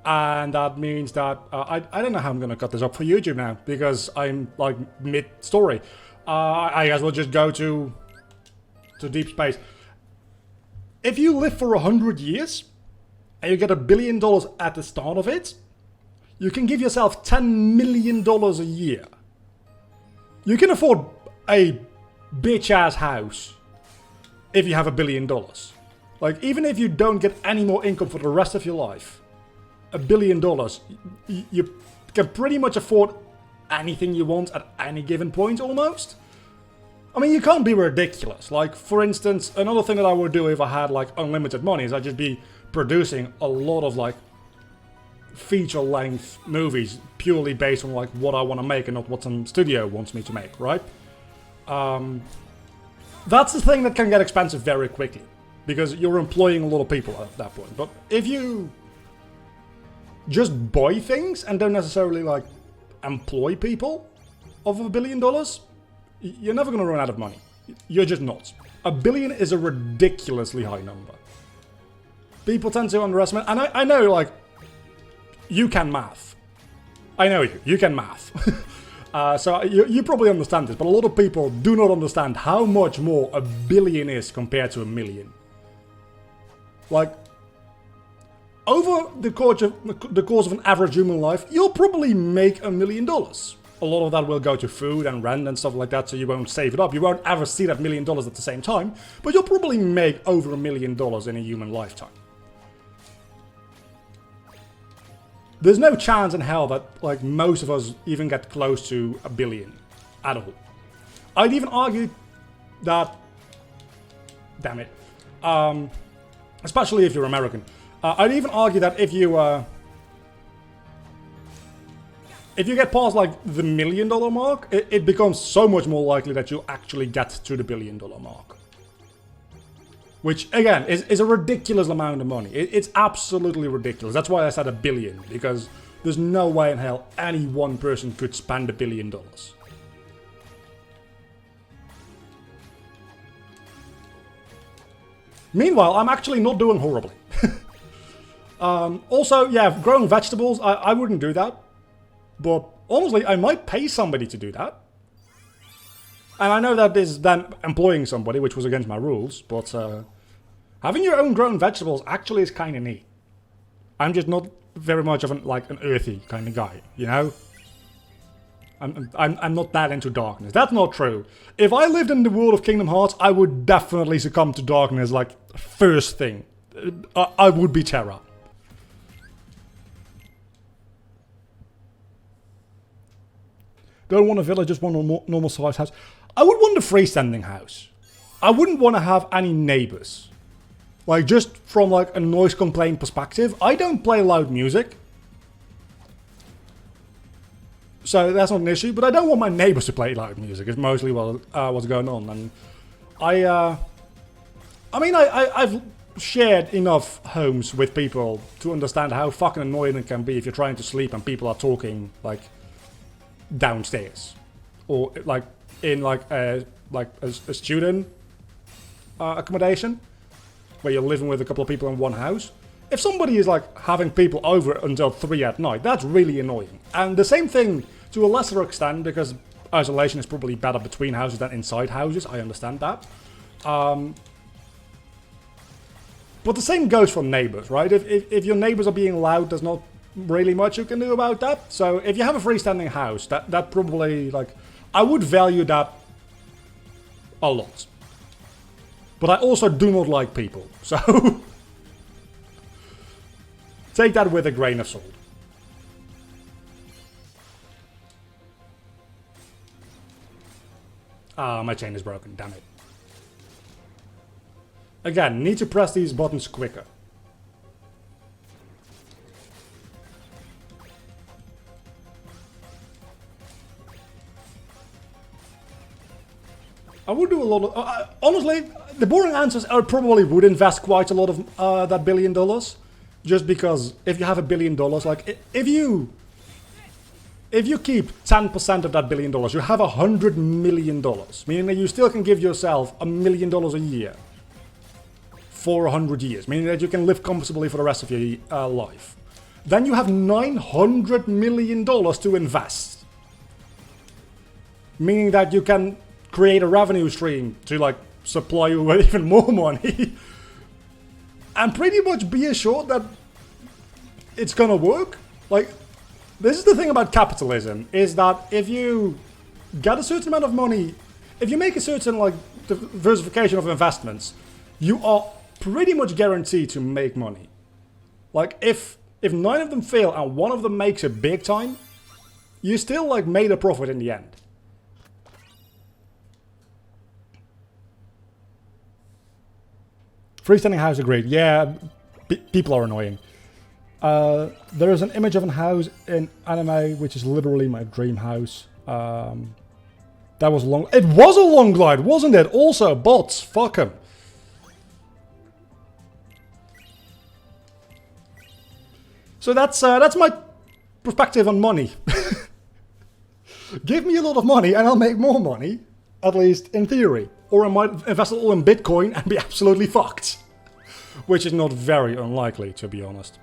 And that means that I don't know how I'm gonna cut this up for YouTube now because I'm like mid-story. I guess we'll just go to deep space. If you live for 100 years and you get $1 billion at the start of it, you can give yourself $10 million a year. You can afford a bitch-ass house if you have $1 billion. Like, even if you don't get any more income for the rest of your life, $1 billion, you can pretty much afford anything you want at any given point, almost. I mean, you can't be ridiculous. Like, for instance, another thing that I would do if I had, like, unlimited money is I'd just be producing a lot of, like, feature-length movies purely based on, like, what I want to make and not what some studio wants me to make, right? That's the thing that can get expensive very quickly, because you're employing a lot of people at that point. But if you just buy things and don't necessarily, like, employ people of $1 billion, you're never going to run out of money. You're just not. $1 billion is a ridiculously high number. People tend to underestimate, and I know, like, you can math. I know you can math. So you probably understand this, but a lot of people do not understand how much more $1 billion is compared to $1 million. Like, over the course of an average human life, you'll probably make $1 million. A lot of that will go to food and rent and stuff like that, so you won't save it up. You won't ever see that $1 million at the same time, but you'll probably make over $1 million in a human lifetime. There's no chance in hell that, like, most of us even get close to $1 billion at all. I'd even argue that, damn it, especially if you're American, I'd even argue that if you get past, like, the $1 million mark, it becomes so much more likely that you'll actually get to the $1 billion mark. Which, again, is a ridiculous amount of money. It's absolutely ridiculous. That's why I said $1 billion, because there's no way in hell any one person could spend $1 billion. Meanwhile, I'm actually not doing horribly. Also, yeah, growing vegetables, I wouldn't do that. But honestly, I might pay somebody to do that. And I know that is then employing somebody, which was against my rules, but having your own grown vegetables actually is kind of neat. I'm just not very much of an earthy kind of guy, you know? I'm not that into darkness. That's not true. If I lived in the world of Kingdom Hearts, I would definitely succumb to darkness, like, first thing. I would be Terra. Don't want a village, just want a normal sized house. I would want a freestanding house. I wouldn't want to have any neighbors. Like, just from, like, a noise complaint perspective, I don't play loud music. So that's not an issue, but I don't want my neighbors to play loud music. It's mostly what's going on. And I've shared enough homes with people to understand how fucking annoying it can be if you're trying to sleep and people are talking, like, downstairs, or like in a student accommodation where you're living with a couple of people in one house. If somebody is, like, having people over until 3 at night, that's really annoying. And the same thing to a lesser extent, because isolation is probably better between houses than inside houses. I understand that. But the same goes for neighbors, right? If your neighbors are being loud, there's not really much you can do about that. So if you have a freestanding house, that probably, like, I would value that a lot. But I also do not like people, so take that with a grain of salt. Ah, my chain is broken, damn it. Again, need to press these buttons quicker. I would do a lot of... honestly, the boring answers I probably would invest quite a lot of that $1 billion. Just because if you have $1 billion, like, if you keep 10% of that $1 billion, you have $100 million. Meaning that you still can give yourself $1 million a year for 100 years. Meaning that you can live comfortably for the rest of your life. then you have $900 million to invest. Meaning that you can create a revenue stream to like supply you with even more money. And pretty much be assured that it's gonna work. Like, this is the thing about capitalism, is that if you get a certain amount of money, if you make a certain like diversification of investments, you are pretty much guaranteed to make money. Like, if 9 of them fail and 1 of them makes it big time, you still like made a profit in the end. Freestanding house agreed. Yeah, people are annoying. There is an image of a house in anime which is literally my dream house. That was long. It was a long glide, wasn't it? Also, bots. Fuck 'em. So that's my perspective on money. Give me a lot of money and I'll make more money, at least in theory. Or I might invest it all in Bitcoin and be absolutely fucked. Which is not very unlikely, to be honest.